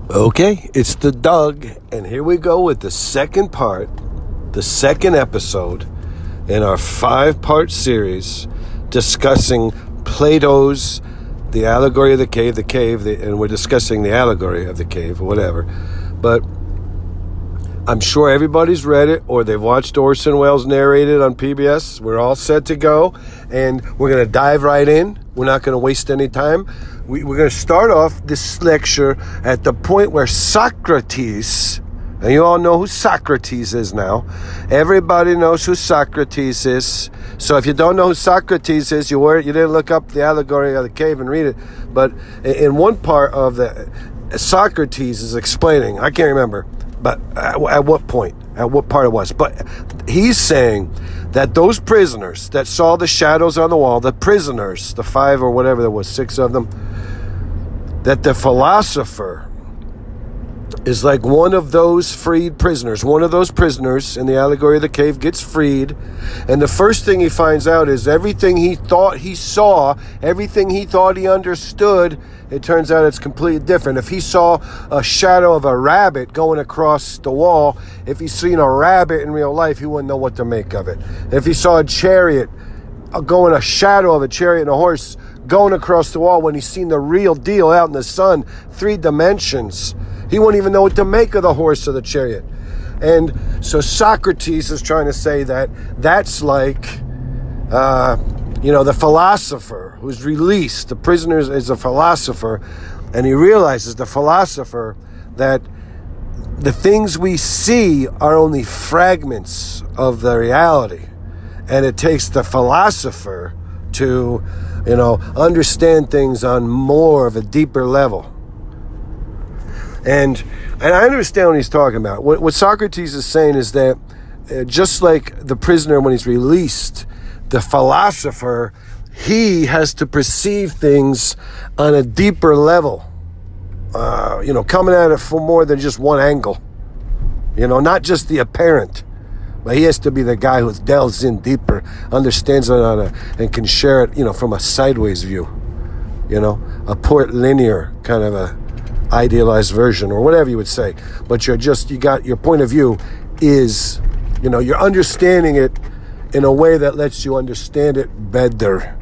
Okay, it's the Doug, and here we go with the second part, the second episode in our 5-part series discussing Plato's The Allegory of the Cave, and we're discussing the Allegory of the Cave, or whatever. But I'm sure everybody's read it, or they've watched Orson Welles narrate it on PBS. We're all set to go, and we're going to dive right in. We're not going to waste any time. We're going to start off this lecture at the point where Socrates, and you all know who Socrates is now. Everybody knows who Socrates is. So if you don't know who Socrates is, you didn't look up the Allegory of the Cave and read it. But in one part of the Socrates is explaining, I can't remember, but at what point, at what part it was. But he's saying that those prisoners that saw the shadows on the wall, the prisoners, the 5 or whatever there was, 6 of them, that the philosopher is like one of those freed prisoners. One of those prisoners in the Allegory of the Cave gets freed, and the first thing he finds out is everything he thought he saw, everything he thought he understood, it turns out it's completely different. If he saw a shadow of a rabbit going across the wall, if he's seen a rabbit in real life, he wouldn't know what to make of it. If he saw a chariot, a shadow of a chariot and a horse going across the wall, when he's seen the real deal out in the sun, 3 dimensions, he wouldn't even know what to make of the horse or the chariot. And so Socrates is trying to say that that's like, the philosopher who's released. The prisoner is a philosopher, and he realizes, the philosopher, that the things we see are only fragments of the reality. And it takes the philosopher to, understand things on more of a deeper level. And I understand what he's talking about. What Socrates is saying is that just like the prisoner when he's released, the philosopher, he has to perceive things on a deeper level, coming at it from more than just one angle, not just the apparent. But he has to be the guy who delves in deeper, understands it and can share it, from a sideways view, a port linear kind of a idealized version, or whatever you would say. But you got your point of view is, you're understanding it in a way that lets you understand it better,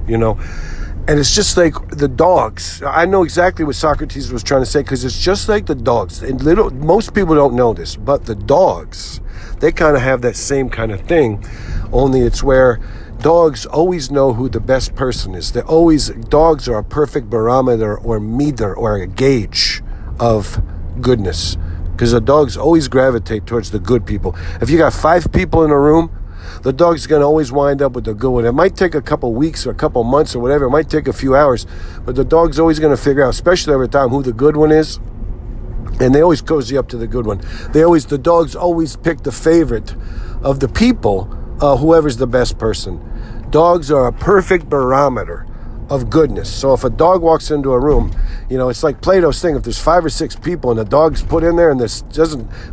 And it's just like the dogs. I know exactly what Socrates was trying to say, because it's just like the dogs. And most people don't know this, but the dogs, they kind of have that same kind of thing, only it's where dogs always know who the best person is. Dogs are a perfect barometer or meter or a gauge of goodness, because the dogs always gravitate towards the good people. If you got 5 people in a room, the dog's going to always wind up with the good one. It might take a couple weeks or a couple months or whatever. It might take a few hours, but the dog's always going to figure out, especially every time, who the good one is. And they always cozy up to the good one. The dogs always pick the favorite of the people, whoever's the best person. Dogs are a perfect barometer of goodness. So if a dog walks into a room, it's like Plato's thing. If there's 5 or 6 people and the dog's put in there, and this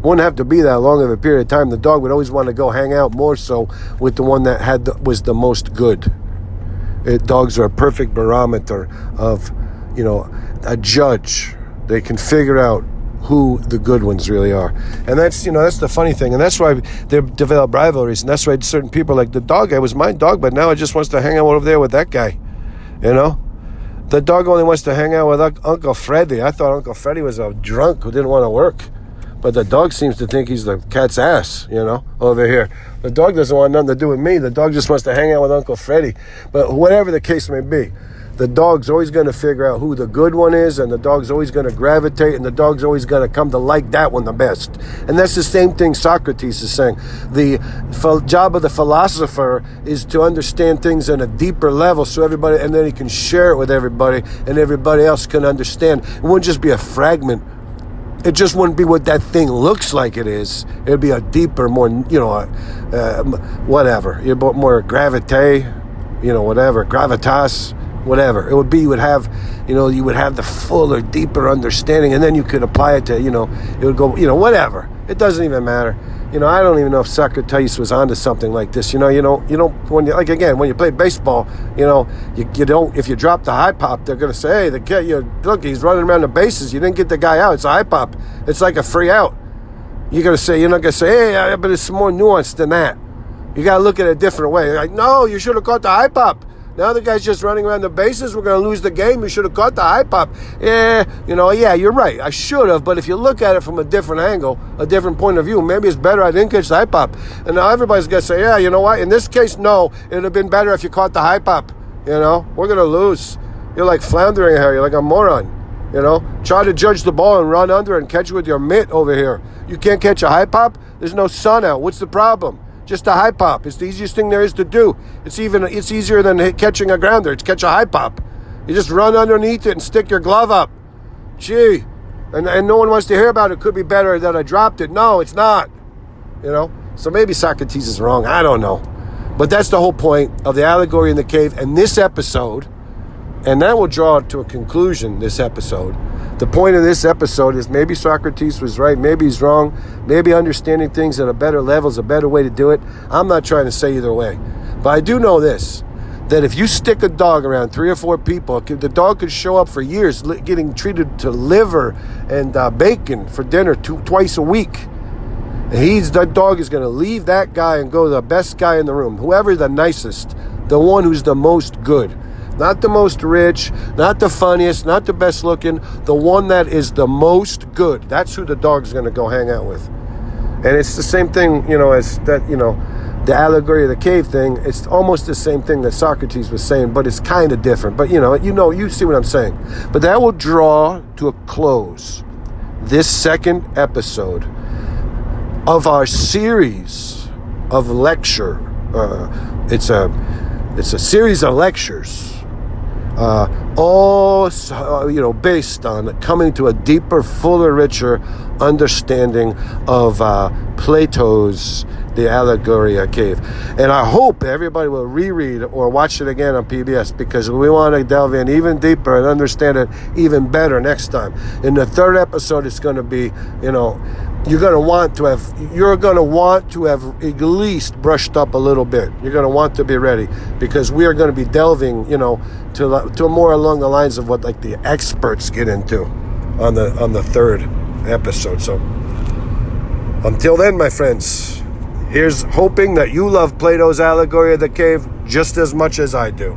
wouldn't have to be that long of a period of time, the dog would always want to go hang out more so with the one that was the most good. Dogs are a perfect barometer of, a judge. They can figure out who the good ones really are. And that's the funny thing. And that's why they develop rivalries. And that's why certain people are like, the dog guy was my dog, but now it just wants to hang out over there with that guy. The dog only wants to hang out with Uncle Freddy. I thought Uncle Freddy was a drunk who didn't want to work. But the dog seems to think he's the cat's ass, over here. The dog doesn't want nothing to do with me. The dog just wants to hang out with Uncle Freddy. But whatever the case may be, the dog's always going to figure out who the good one is, and the dog's always going to gravitate, and the dog's always going to come to like that one the best. And that's the same thing Socrates is saying. The job of the philosopher is to understand things on a deeper level, so everybody, and then he can share it with everybody, and everybody else can understand. It wouldn't just be a fragment. It just wouldn't be what that thing looks like it is. It would be a deeper, more, whatever. More gravitas. Whatever it would be, you would have the fuller, deeper understanding, and then you could apply it to, it would go, whatever. It doesn't even matter. I don't even know if Socrates was onto something like this. When you play baseball, you don't, if you drop the high pop, they're going to say, hey, the kid, look, he's running around the bases. You didn't get the guy out. It's a high pop. It's like a free out. You're not going to say, hey, but it's more nuanced than that. You got to look at it a different way. Like, no, you should have caught the high pop. Now the guy's just running around the bases. We're going to lose the game. You should have caught the high pop. Yeah, you're right. I should have. But if you look at it from a different angle, a different point of view, maybe it's better I didn't catch the high pop. And now everybody's going to say, yeah, you know what? In this case, no. It would have been better if you caught the high pop. We're going to lose. You're like floundering here. You're like a moron. Try to judge the ball and run under and catch it with your mitt over here. You can't catch a high pop? There's no sun out. What's the problem? Just a high pop. It's the easiest thing there is to do. It's easier than catching a grounder. It's catch a high pop. You just run underneath it and stick your glove up. Gee. And no one wants to hear about it. It could be better that I dropped it. No, it's not. So maybe Socrates is wrong. I don't know. But that's the whole point of the allegory in the cave and this episode. And that will draw to a conclusion, this episode. The point of this episode is maybe Socrates was right, maybe he's wrong, maybe understanding things at a better level is a better way to do it. I'm not trying to say either way. But I do know this, that if you stick a dog around 3 or 4 people, the dog could show up for years getting treated to liver and bacon for dinner twice a week. And that dog is going to leave that guy and go to the best guy in the room, whoever the nicest, the one who's the most good. Not the most rich, not the funniest, not the best looking, the one that is the most good. That's who the dog's going to go hang out with. And it's the same thing, as that, the allegory of the cave thing. It's almost the same thing that Socrates was saying, but it's kind of different. But, you see what I'm saying. But that will draw to a close this second episode of our series of lecture. It's a series of lectures. All based on coming to a deeper, fuller, richer understanding of Plato's The Allegory of Cave. And I hope everybody will reread or watch it again on PBS, because we want to delve in even deeper and understand it even better next time. In the third episode, it's going to be, you're going to want to have at least brushed up a little bit. You're going to want to be ready, because we are going to be delving, to more along the lines of what like the experts get into on the third episode. So until then, my friends, here's hoping that you love Plato's Allegory of the Cave just as much as I do.